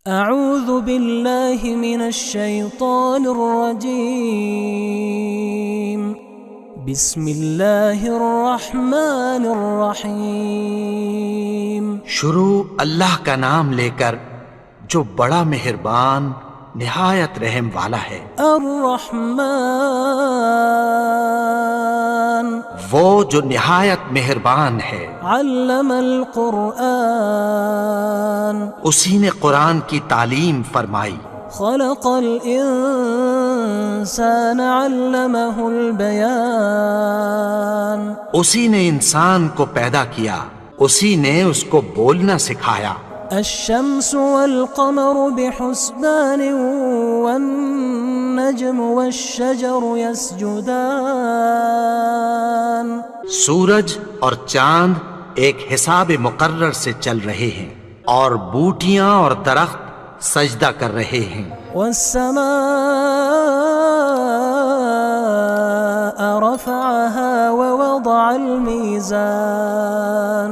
اعوذ باللہ من الشیطان الرجیم بسم اللہ الرحمن الرحیم شروع اللہ کا نام لے کر جو بڑا مہربان نہایت رحم والا ہے۔ الرحمن وہ جو نہایت مہربان ہے۔ علم القرآن اسی نے قرآن کی تعلیم فرمائی۔ خلق الانسان علمہ البیان اسی نے انسان کو پیدا کیا، اسی نے اس کو بولنا سکھایا۔ الشمس والقمر بحسبان والنجم والشجر يسجدان سورج اور چاند ایک حساب مقرر سے چل رہے ہیں، اور بوٹیاں اور درخت سجدہ کر رہے ہیں۔ والسماء رفعها ووضع الميزان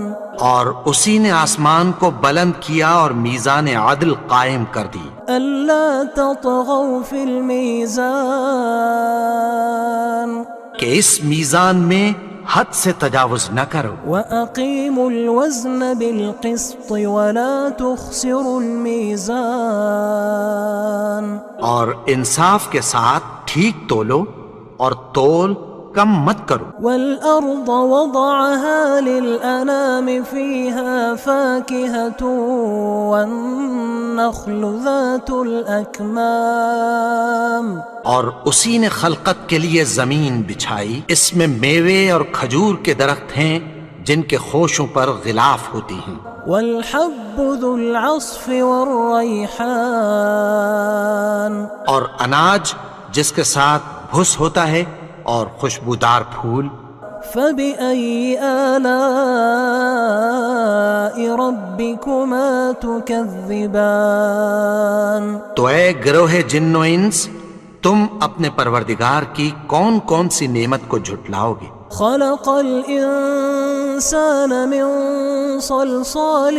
اور اسی نے آسمان کو بلند کیا اور میزان عدل قائم کر دی۔ ألا تطغوا في الميزان کہ اس میزان میں حد سے تجاوز نہ کرو۔ وأقيموا الوزن بالقسط ولا تخسروا الميزان اور انصاف کے ساتھ ٹھیک تولو اور تول کم مت کرو۔ والأرض وضعها للأنام فيها فاكهة والنخل ذات الأكمام اور اسی نے خلقت کے لیے زمین بچھائی، اس میں میوے اور کھجور کے درخت ہیں جن کے خوشوں پر غلاف ہوتی ہیں۔ والحب ذو العصف والریحان اور اناج جس کے ساتھ بھس ہوتا ہے اور خوشبودار پھول۔ فبأي آلاء ربكما تكذبان تو اے گروہ جن و انس، تم اپنے پروردگار کی کون کون سی نعمت کو جھٹلاؤ گے؟ خلق الإنسان من صلصال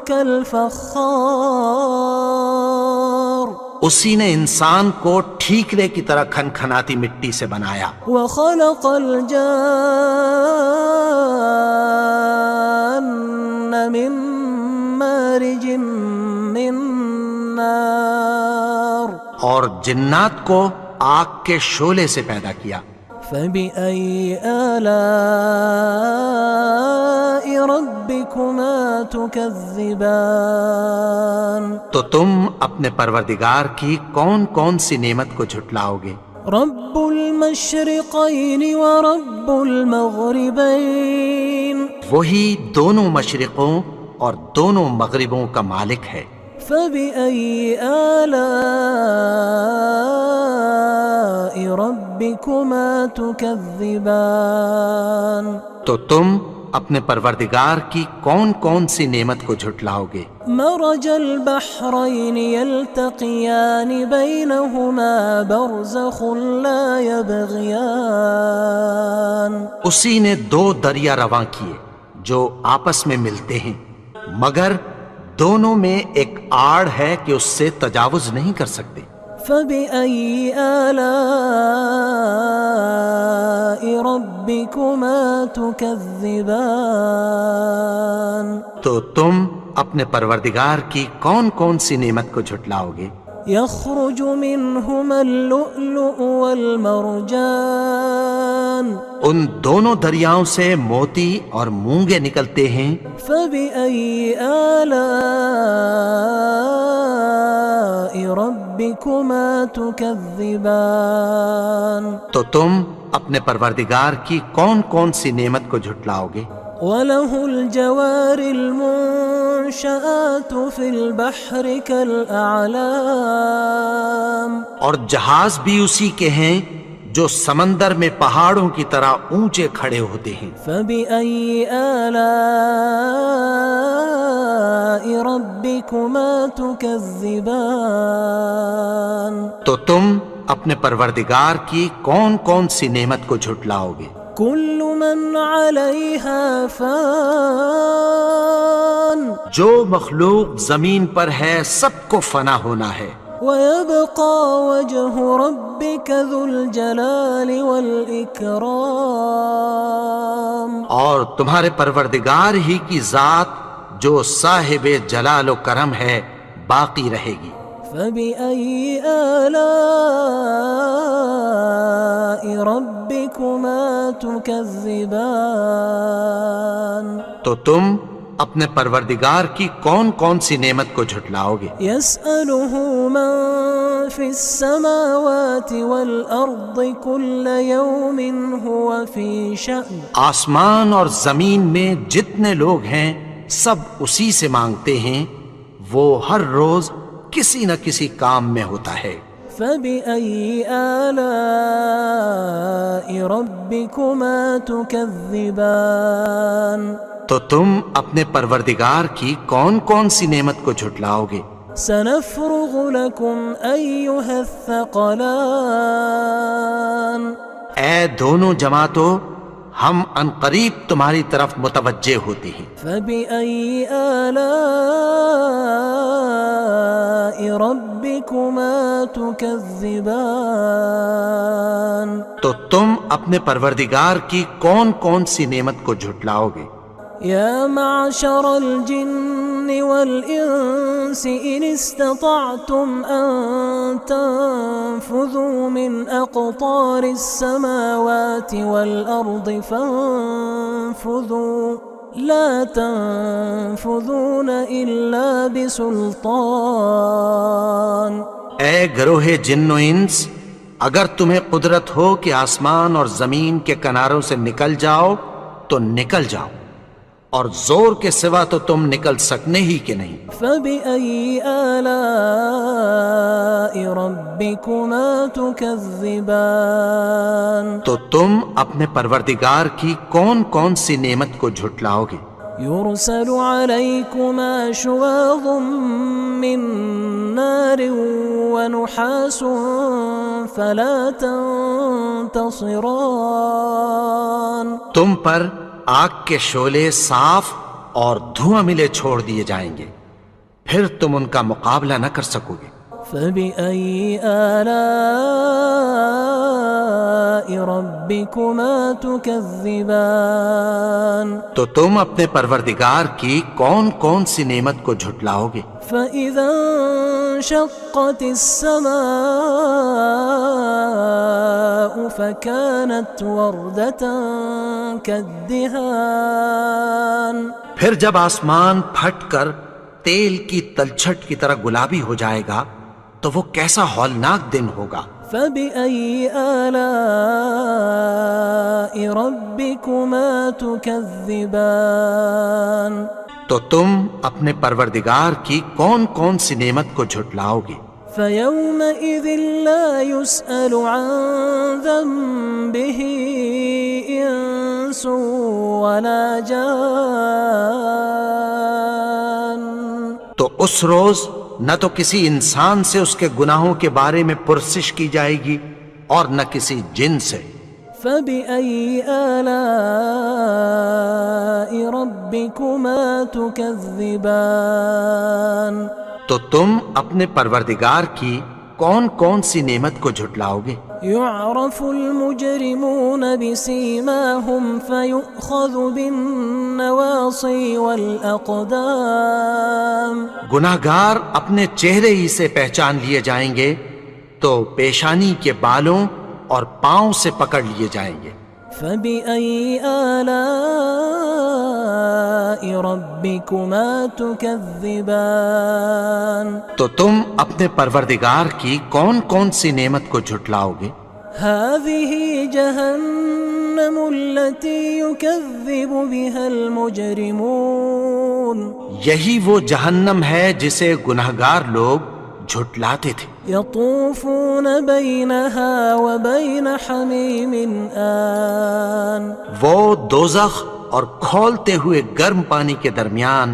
كالفخار اسی نے انسان کو ٹھیکرے کی طرح کھنکھناتی مٹی سے بنایا۔ وخلق الجان من مارج من نار اور جنات کو آگ کے شعلے سے پیدا کیا۔ فبأي آلاء ربكما تكذبان تو تم اپنے پروردگار کی کون کون سی نعمت کو جھٹلاؤ گے؟ رب المشرقين ورب المغربين وہی دونوں مشرقوں اور دونوں مغربوں کا مالک ہے۔ فبأي آلاء ربكما تكذبان تو تم اپنے پروردگار کی کون کون سی نعمت کو جھٹلاؤ گے؟ مرج البحرين يلتقيان بينهما برزخ لا يبغيان اسی نے دو دریا رواں کیے جو آپس میں ملتے ہیں، مگر دونوں میں ایک آڑ ہے کہ اس سے تجاوز نہیں کر سکتے۔ فبأي آلاء ربكما تكذبان تو تم اپنے پروردگار کی کون کون سی نعمت کو جھٹلاؤ گے؟ يخرج منهما اللؤلؤ والمرجان ان دونوں دریاؤں سے موتی اور مونگے نکلتے ہیں۔ فبأي آلاء ربكما تكذبان تو تم اپنے پروردگار کی کون کون سی نعمت کو جھٹلاؤ گے؟ وله الجوار المنشآت في البحر كالأعلام اور جہاز بھی اسی کے ہیں جو سمندر میں پہاڑوں کی طرح اونچے کھڑے ہوتے ہیں۔ فبأي آلاء ربكما تكذبان تو تم اپنے پروردگار کی کون کون سی نعمت کو جھٹلاؤ گے؟ كل من عليها فان جو مخلوق زمین پر ہے سب کو فنا ہونا ہے، ويبقى وجه ربك ذو الجلال والإكرام اور تمہارے پروردگار ہی کی ذات جو صاحب جلال و کرم ہے باقی رہے گی۔ فبأي آلاء ربكما تكذبان تو تم اپنے پروردگار کی کون کون سی نعمت کو جھٹلاؤ گے؟ يسأله من في السماوات والأرض كل يوم هو في شأن آسمان اور زمین میں جتنے لوگ ہیں سب اسی سے مانگتے ہیں، وہ ہر روز کسی نہ کسی کام میں ہوتا ہے۔ فبأي آلاء ربكما تكذبان تو تم اپنے پروردگار کی کون کون سی نعمت کو جھٹلاؤ گے؟ سنفرغ لكم أيها الثقلان اے دونوں جماعتوں، ہم عنقریب تمہاری طرف متوجہ ہوتے ہیں۔ فبأي آلاء ربكما تكذبان تو تم اپنے پروردگار کی کون کون سی نعمت کو جھٹلاؤ گے؟ يا معشر الجن والإنس إن استطعتم أن تنفذوا من أقطار السماوات والأرض فانفذوا لا تنفذون إلا بسلطان۔ اے گروہ جن و انس، اگر تمہیں قدرت ہو کہ آسمان اور زمین کے کناروں سے نکل جاؤ تو نکل جاؤ، اور زور کے سوا تو تم نکل سکنے ہی کہ نہیں۔ فبأي آلاء ربكما تكذبان تو تم اپنے پروردگار کی کون کون سی نعمت کو جھٹلاؤ گے؟ يرسل عليكما شواظ من نار ونحاس فلا تنتصران۔ تم پر آگ کے شعلے صاف اور دھواں ملے چھوڑ دیے جائیں گے، پھر تم ان کا مقابلہ نہ کر سکو گے۔ فبأي آلاء ربكما تكذبان تو تم اپنے پروردگار کی کون کون سی نعمت کو جھٹلاؤ گے؟ فإذا انشقت السماء فكانت وردة كالدهان۔ پھر جب آسمان پھٹ کر تیل کی تلچھٹ کی طرح گلابی ہو جائے گا تو وہ کیسا ہولناک دن ہوگا۔ فبأي آلاء ربكما تكذبان۔ تو تم اپنے پروردگار کی کون کون سی نعمت کو جھٹلاؤ گے؟ فيومئذ لا يسأل عن ذنبه إنس ولا جان۔ تو اس روز نہ تو کسی انسان سے اس کے گناہوں کے بارے میں پرسش کی جائے گی اور نہ کسی جن سے۔ فبأي آلاء ربكما تكذبان۔ تو تم اپنے پروردگار کی کون کون سی نعمت کو جھٹلاؤ گے؟ يعرف المجرمون بسيماهم فيؤخذ بالنواصي والأقدام۔ گناہگار اپنے چہرے ہی سے پہچان لیے جائیں گے تو پیشانی کے بالوں اور پاؤں سے پکڑ لیے جائیں گے۔ فبأي آلاء ربكما تكذبان۔ تو تم اپنے پروردگار کی کون کون سی نعمت کو جھٹلاؤ گے؟ هذه جهنم التي يكذب بها المجرمون۔ یہی وہ جہنم ہے جسے گناہگار لوگ جھٹلاتے تھے۔ يطوفون بينها وبين حميم آن۔ وہ دوزخ اور کھولتے ہوئے گرم پانی کے درمیان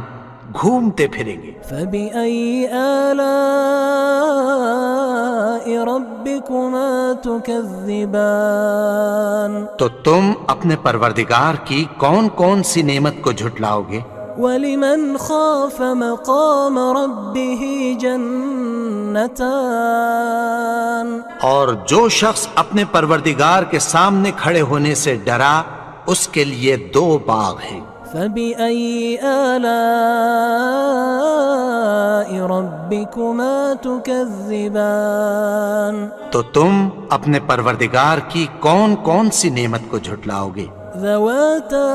گھومتے پھریں گے۔ فبأي آلاء ربكما ربكما تكذبان تو تم اپنے پروردگار کی کون کون سی نعمت کو جھٹلاؤ گے؟ ولمن خاف مقام ربه جنتان اور جو شخص اپنے پروردگار کے سامنے کھڑے ہونے سے ڈرا اس کے لیے 2 باغ ہیں۔ فبأي آلاء ربكما تكذبان تو تم اپنے پروردگار کی کون کون سی نعمت کو جھٹلاؤ گے؟ ذواتا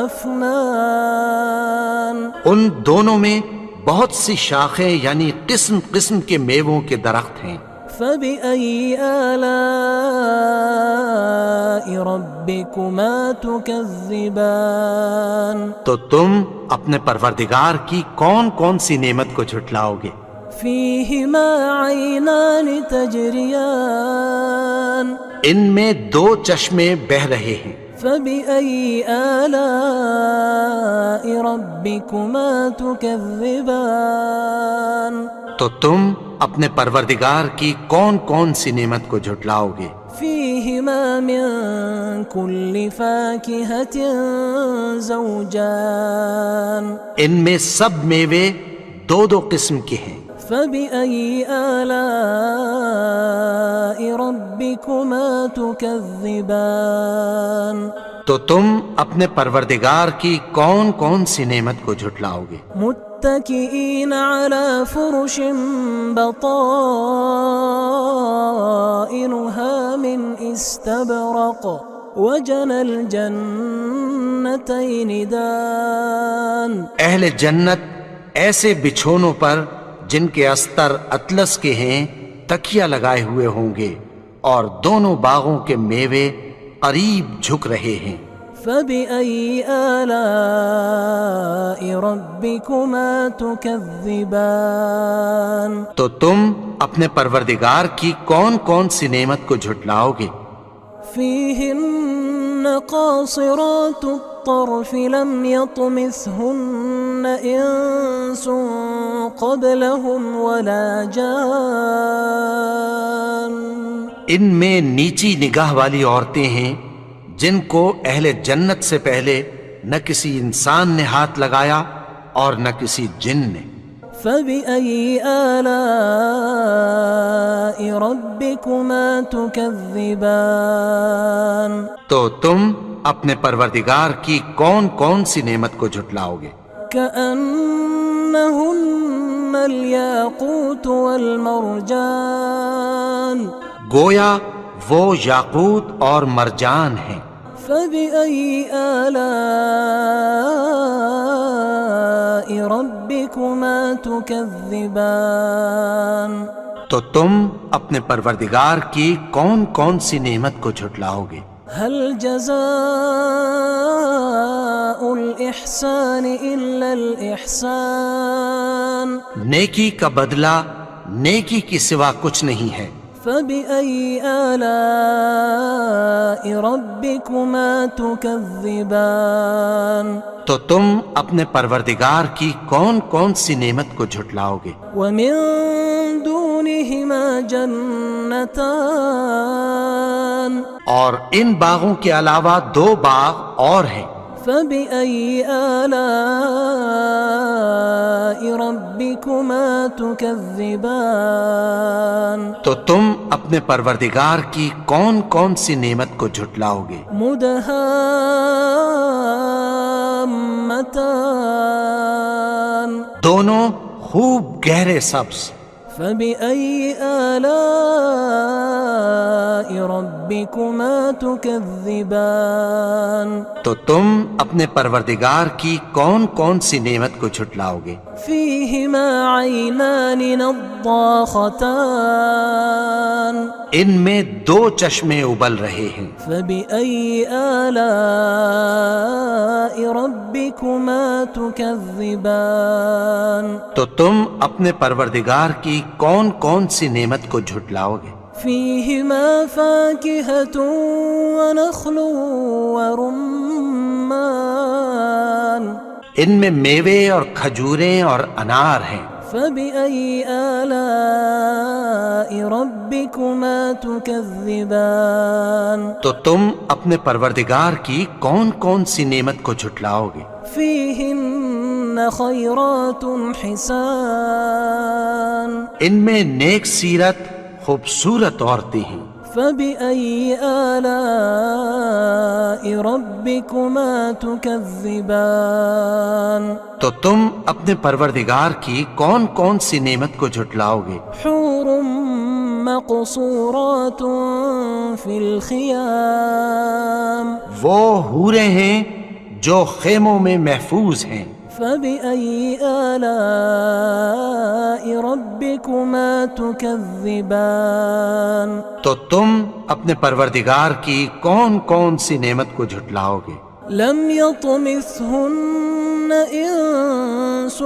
أفنان ان دونوں میں بہت سی شاخیں یعنی قسم قسم کے میووں کے درخت ہیں۔ فبأي آلاء ربكما تكذبان تو تم اپنے پروردگار کی کون کون سی نعمت کو جھٹلاؤ گے؟ فيهما عينان تجريان ان میں 2 چشمے بہہ رہے ہیں۔ فبأي آلاء ربكما تكذبان تو تم اپنے پروردگار کی کون کون سی نعمت کو جھٹلاؤ گے؟ فيهما من كل فاكهة زوجان ان میں سب میوے 2 قسم کے ہیں۔ فبأي آلاء ربكما تكذبان تو تم اپنے پروردگار کی کون کون سی نعمت کو جھٹلاؤ گے؟ متكئين على فرش بطائنها من استبرق وجنى الجنتين دان اہل جنت ایسے بچھونوں پر جن کے استر اطلس کے ہیں تکیہ لگائے ہوئے ہوں گے اور دونوں باغوں کے میوے قریب جھک رہے ہیں۔ فبأي آلاء ربكما تكذبان تو تم اپنے پروردگار کی کون کون سی نعمت کو جھٹلاؤ گے؟ فيهن قاصرات الطرف لم يطمثهن إنس قبلهم ولا جان ان میں نیچی نگاہ والی عورتیں ہیں جن کو اہل جنت سے پہلے نہ کسی انسان نے ہاتھ لگایا اور نہ کسی جن نے۔ فبأي آلاء ربكما تكذبان تو تم اپنے پروردگار کی کون کون سی نعمت کو جھٹلاؤ گے؟ كأنهن الياقوت والمرجان گویا وہ یاقوت اور مرجان ہیں۔ فبأي آلاء ربكما تكذبان تو تم اپنے پروردگار کی کون کون سی نعمت کو جھٹلاؤ گے؟ هل جزاء الإحسان إلا الإحسان نیکی کا بدلہ نیکی کی سوا کچھ نہیں ہے۔ فبأي آلاء ربكما تكذبان تو تم اپنے پروردگار کی کون کون سی نعمت کو جھٹلاؤ گے؟ ومن دونهما جنتان اور ان باغوں کے علاوہ 2 باغ اور ہیں۔ فبأي آلاء ربكما تكذبان تو تم اپنے پروردگار کی کون کون سی نعمت کو جھٹلاؤ گے؟ مدهامتان دونوں خوب گہرے سبز۔ فبأي آلاء ربكما تكذبان تو تم اپنے پروردگار کی کون کون سی نعمت کو جھٹلاؤ گے؟ فيهما عينان نضاختان ان میں 2 چشمے ابل رہے ہیں۔ فبأي آلاء ربكما تكذبان تو تم اپنے پروردگار کی کون کون سی نعمت کو جھٹلاؤ گے؟ فيهما فاكهة ونخل ورمان ان میں میوے اور کھجوریں اور انار ہیں۔ فبأي آلاء ربكما تكذبان تو تم اپنے پروردگار کی کون کون سی نعمت کو جھٹلاؤ گے؟ فيهن خيرات حسان ان میں نیک سیرت خوبصورت عورتیں ہیں۔ فبأي آلاء ربكما تكذبان تو تم اپنے پروردگار کی کون کون سی نعمت کو جھٹلاؤ گے؟ حور مقصورات في الخيام وہ حوریں ہیں جو خیموں میں محفوظ ہیں۔ فبأي آلاء ربكما تكذبان تو تم اپنے پروردگار کی کون کون سی نعمت کو جھٹلاؤ گے؟ لم يطمثهن إنس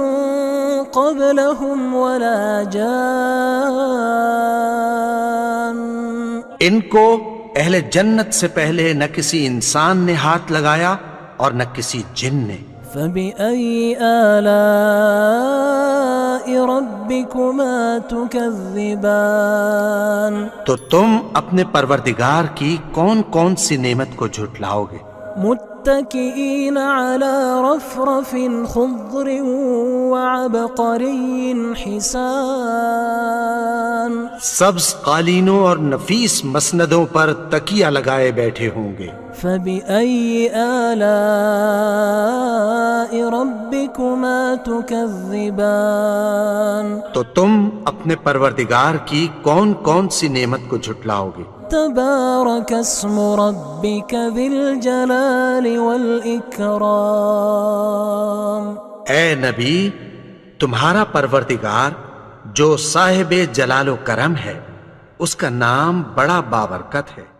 قبلهم ولا جان ان کو اہل جنت سے پہلے نہ کسی انسان نے ہاتھ لگایا اور نہ کسی جن نے۔ فبأي آلاء ربكما تكذبان تو تم اپنے پروردگار کی کون کون سی نعمت کو جھٹلاؤ گے؟ متكئين على رفرف خضر وعبقري حسان سبز قالینوں اور نفیس مسندوں پر تکیہ لگائے بیٹھے ہوں گے۔ فبأي آلاء ربكما تكذبان تو تم اپنے پروردگار کی کون کون سی نعمت کو جھٹلاؤ گے؟ تبارك اسم ربك ذي الجلال والإكرام اے نبی، تمہارا پروردگار جو صاحب جلال و کرم ہے، اس کا نام بڑا بابرکت ہے۔